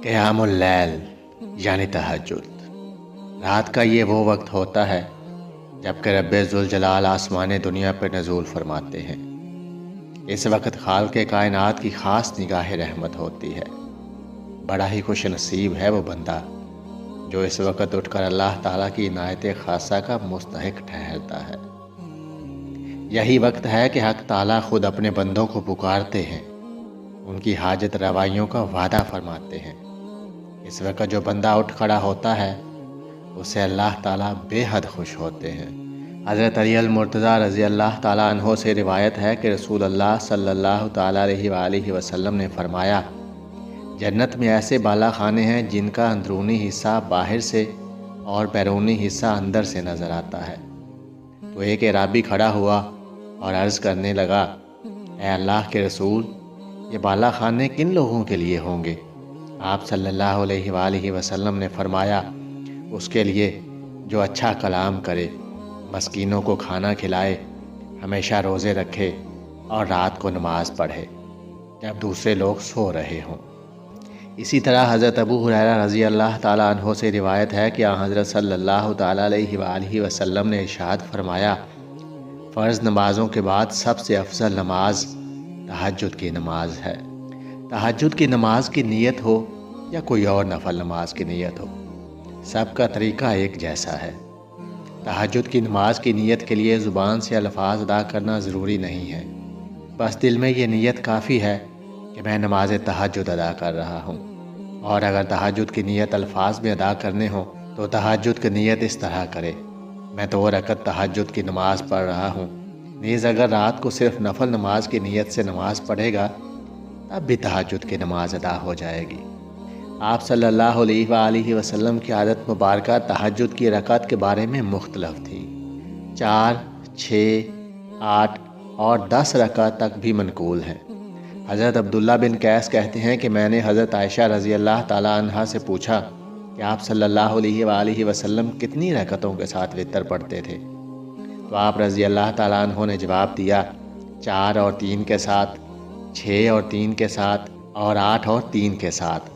क़याम उल-लैल यानी तहज्जुद। रात का ये वो वक्त होता है जबकि रब्बे ज़ुल जलाल आसमान दुनिया पर नज़ूल फरमाते हैं। इस वक्त खालिक़े कायनात की ख़ास निगाह रहमत होती है। बड़ा ही खुश नसीब है वो बंदा जो इस वक्त उठकर अल्लाह ताला की इनायत ख़ासा का मुस्तहिक ठहरता है। यही वक्त है कि हक़ ताला खुद अपने बंदों को पुकारते हैं, उनकी हाजत रवाइयों का वादा फरमाते हैं। इस वक्त जो बंदा उठ खड़ा होता है उससे अल्लाह ताला बेहद खुश होते हैं। हज़रत अली अल-मुर्तज़ा रज़ी अल्लाह ताला अन्हो से रिवायत है कि रसूल अल्लाह सल्लल्लाहु ताला अलैहि वसल्लम ने फरमाया, जन्नत में ऐसे बाला खाने हैं जिनका अंदरूनी हिस्सा बाहर से और बैरूनी हिस्सा अंदर से नज़र आता है। तो एक अराबी खड़ा हुआ और अर्ज़ करने लगा, ऐ अल्लाह के रसूल, ये बाला खाने किन लोगों के लिए होंगे? आप सल्लल्लाहु अलैहि वसल्लम ने फरमाया, उसके लिए जो अच्छा कलाम करे, मस्कीनों को खाना खिलाए, हमेशा रोज़े रखे और रात को नमाज़ पढ़े जब दूसरे लोग सो रहे हों। इसी तरह हज़रत अबू हुरैरा रज़ी अल्लाह ताला अन्हो से रिवायत है कि हज़रत सल्लल्लाहु ताला अलैहि वसल्लम ने इरशाद फरमाया, फ़र्ज़ नमाज़ों के बाद सबसे अफजल नमाज तहज्जुद की नमाज है। तहज्जुद की नमाज की नीयत हो या कोई और नफल नमाज की नीयत हो, सबका तरीका एक जैसा है। तहज्जुद की नमाज की नीयत के लिए ज़ुबान से अल्फाज अदा करना ज़रूरी नहीं है, बस दिल में ये नीयत काफ़ी है कि मैं नमाज तहज्जुद अदा कर रहा हूँ। और अगर तहज्जुद की नीयत अल्फाज में अदा करने हो तो तहज्जुद की नीयत इस तरह करे, मैं 2 रकत तहज्जुद की नमाज़ पढ़ रहा हूँ। नीज़ अगर रात को सिर्फ नफल नमाज की नीयत से नमाज़ पढ़ेगा तब भी तहज्जुद की नमाज अदा हो जाएगी। आप सल्लल्लाहु अलैहि वसल्लम की आदत मुबारक तहज्जुद की रकात के बारे में मुख्तलिफ थी। 4, 6, 8 और 10 रकात तक भी मनकूल हैं। हज़रत अब्दुल्ला बिन कैस कहते हैं कि मैंने हज़रत आयशा रज़ी अल्लाह ताला अन्हा से पूछा कि आप सल्लल्लाहु अलैहि वसल्लम कितनी रकातों के साथ वितर पढ़ते थे? तो आप रज़ी अल्लाह ताला अन्हो ने जवाब दिया, 4 और 3 के साथ, 6 और 3 के साथ और 8 और 3 के साथ।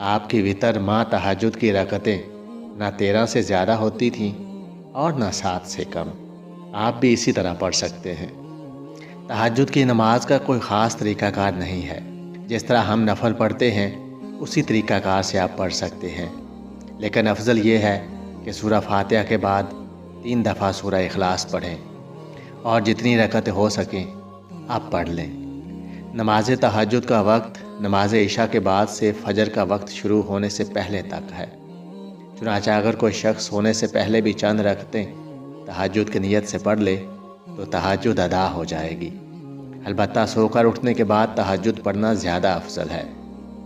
आपकी वितर माँ तहज्जुद की रकतें ना 13 से ज़्यादा होती थीं और ना 7 से कम। आप भी इसी तरह पढ़ सकते हैं। तहज्जुद की नमाज का कोई ख़ास तरीक़ाकार नहीं है। जिस तरह हम नफल पढ़ते हैं उसी तरीक़ाकार से आप पढ़ सकते हैं, लेकिन अफजल ये है कि सूरह फातिहा के बाद 3 दफ़ा सूरह इखलास पढ़ें और जितनी रकतें हो सकें आप पढ़ लें। नमाज तहज्जुद का वक्त नमाज इशा के बाद से फजर का वक्त शुरू होने से पहले तक है। चुनांचे अगर कोई शख्स सोने से पहले भी चंद रकतें तहज्जुद की नीयत से पढ़ ले तो तहज्जुद अदा हो जाएगी। अलबत्ता सोकर उठने के बाद तहज्जुद पढ़ना ज़्यादा अफजल है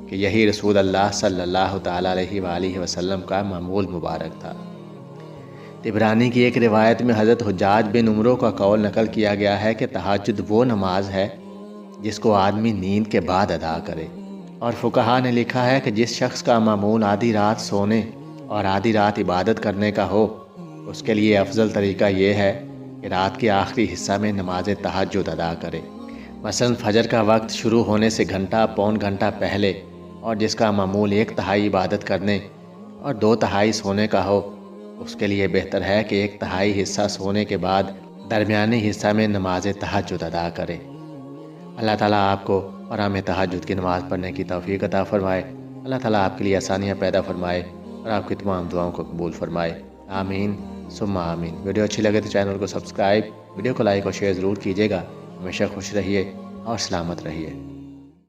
कि यही रसूल अल्लाह सल्लल्लाहु ताला अलैहि वसल्लम का मामूल मुबारक था। तिबरानी की एक रिवायत में हज़रत हुज्जाज बिन उमरो का कौल नकल किया गया है कि तहज्जुद वो नमाज है जिसको आदमी नींद के बाद अदा करे। और फुकहा ने लिखा है कि जिस शख्स का मामूल आधी रात सोने और आधी रात इबादत करने का हो, उसके लिए अफजल तरीका ये है कि रात के आखिरी हिस्सा में नमाज तहज्जुद अदा करे। मसलन फ़जर का वक्त शुरू होने से घंटा पौन घंटा पहले, और जिसका मामूल 1/3 इबादत करने और 2/3 सोने का हो, उसके लिए बेहतर है कि 1/3 हिस्सा सोने के बाद दरमियानी हिस्सा में नमाज तहज्जुद अदा करे। अल्लाह ताला आपको आराम तहज्जुद की नमाज़ पढ़ने की तौफ़ीक़ अता फ़रमाए। अल्लाह ताला आपके लिए आसानियाँ पैदा फ़रमाए और आपकी तमाम दुआओं को कबूल फ़रमाए। आमीन सुम्मा आमीन। वीडियो अच्छी लगे तो चैनल को सब्सक्राइब, वीडियो को लाइक और शेयर ज़रूर कीजिएगा। हमेशा खुश रहिए और सलामत रहिए।